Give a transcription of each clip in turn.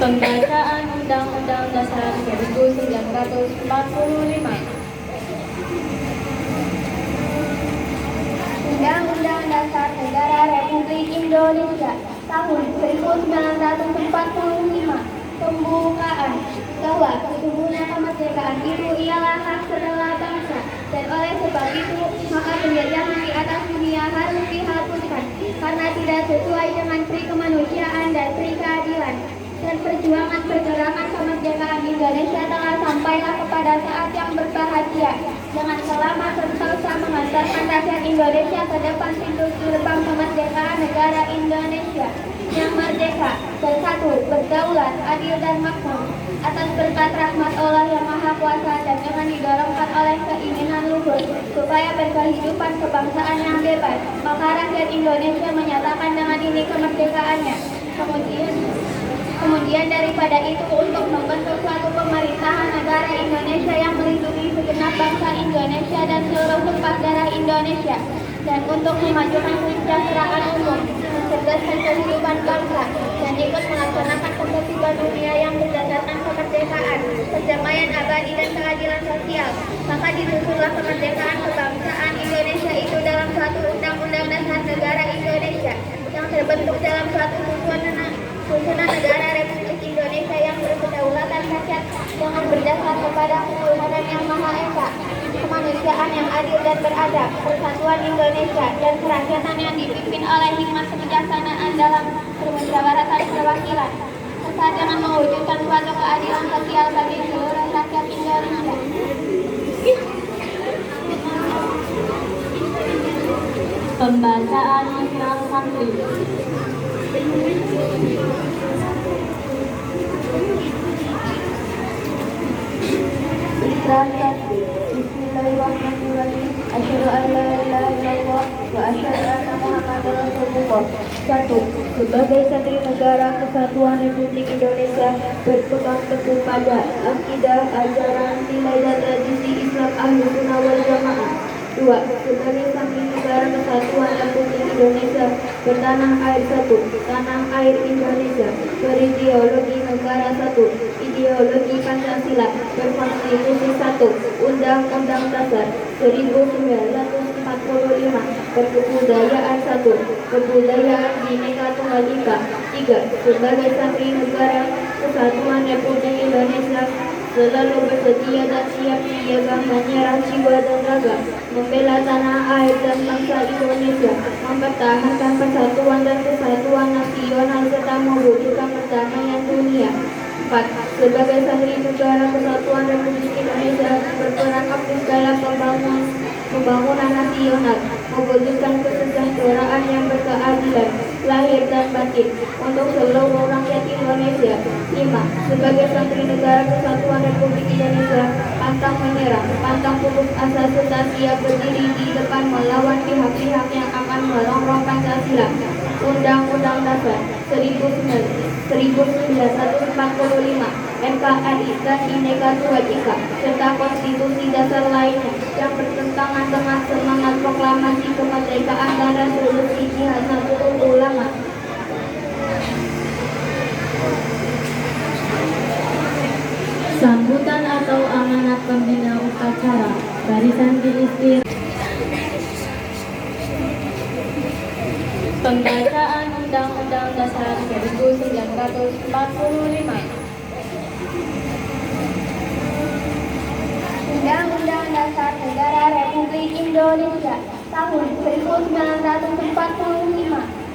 Pembacaan Undang-Undang Dasar 1945. Undang-Undang Dasar Negara Republik Indonesia tahun 1945. Pembukaan bahwa sesungguhnya kemerdekaan itu ialah hak segala bangsa, dan oleh sebab itu maka penjajahan di atas dunia harus dihapuskan karena tidak sesuai dengan pri kemanusiaan dan pri keadilan. Dan perjuangan pergerakan kemerdekaan Indonesia telah sampailah kepada saat yang berbahagia dengan selamat sentosa mengantarkan rakyat Indonesia ke depan pintu gerbang kemerdekaan negara Indonesia yang merdeka, bersatu, berdaulat, adil dan makmur atas berkat rahmat Allah yang Maha Kuasa dan dengan didorongkan oleh keinginan luhur supaya berkehidupan kebangsaan yang bebas, maka rakyat Indonesia menyatakan dengan ini kemerdekaannya. Kemudian daripada itu untuk membentuk suatu pemerintahan negara Indonesia yang melindungi segenap bangsa Indonesia dan seluruh tumpah darah Indonesia, dan untuk memajukan kesejahteraan umum, mencerdaskan kehidupan bangsa, dan ikut melaksanakan ketertiban dunia yang berdasarkan kemerdekaan, perdamaian abadi dan keadilan sosial, maka disusunlah kemerdekaan kebangsaan Indonesia itu dalam suatu undang-undang dasar negara Indonesia yang terbentuk dalam suatu susunan negara Republik Indonesia yang berkedaulatan rakyat dengan berdasar kepada ketuhanan yang Maha Esa, kemanusiaan yang adil dan beradab, persatuan Indonesia, dan kerakyatan yang dipimpin oleh hikmat kebijaksanaan dalam permusyawaratan perwakilan, serta dengan mewujudkan suatu keadilan sosial bagi seluruh rakyat Indonesia. Pembacaan Naskah Kamtib. Bismillahirrahmanirrahim. Asyhadu an la ilaha illallah wa asyhadu anna Muhammadar Rasulullah. 1. Sebagai santri negara Kesatuan Republik Indonesia berpegang teguh pada akidah, ajaran, nilai dan tradisi Islam Ahlus-Sunnah wal Jamaah. 2. Sebagai santri negara Kesatuan Republik Indonesia bertanah air satu, tanah air Indonesia, berideologi negara satu, ideologi Pancasila, berkonstitusi satu, Undang-Undang Dasar 1945, berkebudayaan satu, kebudayaan Bhinneka Tunggal Ika. 3. Sebagai santri negara Kesatuan Republik Indonesia selalu bersedia dan siap siaga menyerah jiwa dan raga, membela tanah air dan bangsa Indonesia, mempertahankan persatuan dan kesatuan nasional serta mewujudkan perdamaian dunia. 4. Sebagai santri negara Kesatuan Republik Indonesia berperan aktif dalam pembangunan nasional, mewujudkan kesejahteraan yang berkeadilan lahir dan batin untuk seluruh rakyat Indonesia. 5. Sebagai santri negara Kesatuan Republik Indonesia pantang menyerah, pantang putus asa serta siap berdiri di depan melawan pihak-pihak yang akan merongrong Pancasila, Undang-Undang Dasar 1945, NKRI dan Bhinneka Tunggal Ika, serta konstitusi dasar lainnya yang bertentangan dengan semangat proklamasi kemerdekaan dan resolusi Jihad Nahdlatul Ulama. Sambutan atau amanat pembina upacara barisan diistimewakan. Pembacaan Undang-Undang Dasar 1945. Undang-Undang Dasar Negara Republik Indonesia tahun 1945.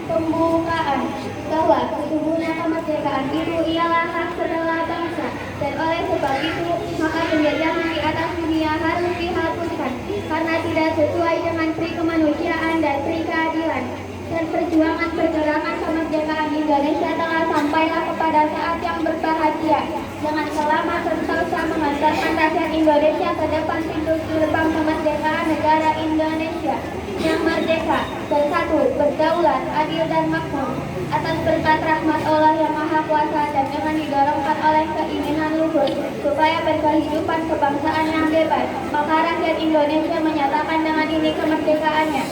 Pembukaan bahwa sesungguhnya kemerdekaan itu ialah hak segala bangsa, dan oleh sebab itu maka penjajahan di atas dunia harus dihapuskan karena tidak sesuai dengan pri kemanusiaan dan pri keadilan. Dan perjuangan pergerakan kemerdekaan Indonesia telah sampailah kepada saat yang berbahagia dengan selamat sentosa mengantarkan rakyat Indonesia ke depan pintu gerbang kemerdekaan negara Indonesia yang merdeka, bersatu, berdaulat, adil dan makmur atas berkat rahmat Allah yang Maha Kuasa dan dengan didorongkan oleh keinginan luhur supaya berkehidupan kebangsaan yang bebas, maka rakyat Indonesia menyatakan dengan ini kemerdekaannya.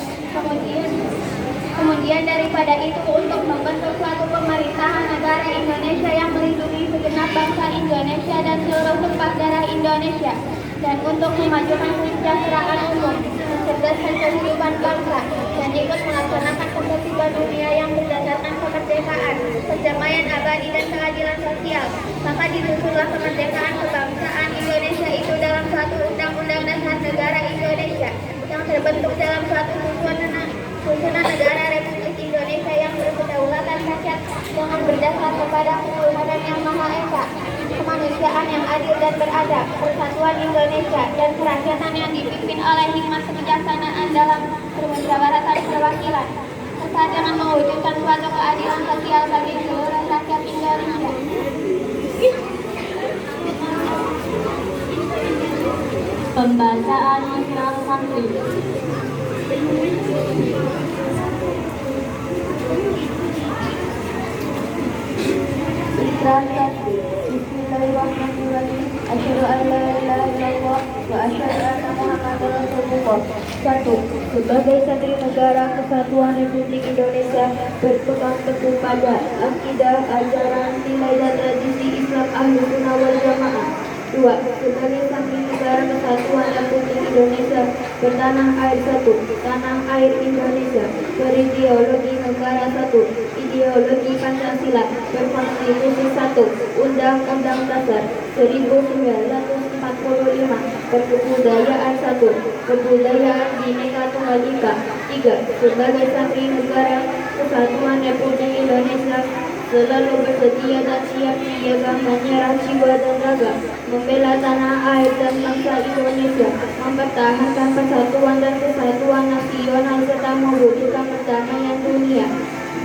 Kemudian daripada itu untuk membentuk suatu pemerintahan pemerintahan negara Indonesia yang melindungi segenap bangsa Indonesia dan seluruh tumpah darah Indonesia, dan untuk memajukan kesejahteraan umum, mencerdaskan kehidupan bangsa, dan ikut melaksanakan ketertiban dunia yang berdasarkan kemerdekaan, perdamaian abadi dan keadilan sosial. Maka disusunlah kemerdekaan kebangsaan Indonesia itu dalam suatu undang-undang dasar negara Indonesia yang terbentuk dalam suatu susunan negara Republik Indonesia yang berkedaulatan rakyat dengan berdasar kepada ketuhanan yang Maha Esa, kemanusiaan yang adil dan beradab, persatuan Indonesia, dan kerakyatan yang dipimpin oleh hikmat kebijaksanaan dalam permusyawaratan perwakilan, serta dengan mewujudkan suatu keadilan sosial bagi seluruh rakyat Indonesia. Pembacaan Naskah Santri. Bismillahirrahmanirrahim. Asyhadu an la ilaha illallah wa asyhadu anna Muhammadar Rasulullah. 1. Sebagai santri negara Kesatuan Republik Indonesia, berpegang teguh pada akidah, ajaran, nilai dan tradisi Islam Ahlus Sunnah wal Jamaah. 2. Sebagai santri negara Kesatuan Republik Indonesia, bertanah air satu, tanah air Indonesia, berideologi negara satu, ideologi Pancasila, berkonstitusi 1, Undang-Undang Dasar 1945, berkebudayaan 1, kebudayaan Bhinneka Tunggal Ika. 3. Sebagai santri negara Kesatuan Republik Indonesia, selalu bersedia dan siap menjaga, menyerah jiwa dan raga, membela tanah air dan bangsa Indonesia, mempertahankan persatuan dan kesatuan nasional serta mewujudkan perdamaian dunia.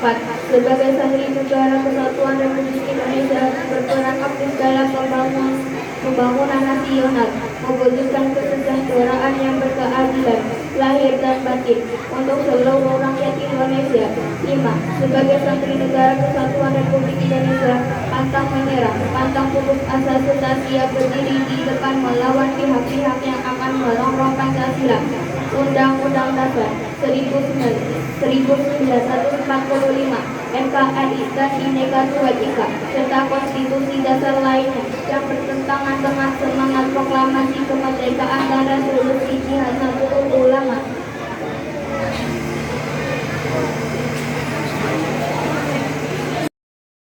4. Sebagai santri negara Kesatuan Republik Indonesia, berperan aktif dalam pembangunan nasional, mewujudkan kesejahteraan yang berkeadilan, lahir dan batin untuk seluruh rakyat Indonesia. 5. Sebagai santri negara Kesatuan Republik Indonesia, pantang menyerah, pantang putus asa serta siap berdiri di depan melawan pihak-pihak yang akan merongrong Pancasila, Undang-Undang Dasar 1945, NKRI dan Bhinneka Tunggal Ika, serta konstitusi dasar lainnya yang bertentangan dengan semangat proklamasi kemerdekaan dan resolusi Jihad Nahdlatul Ulama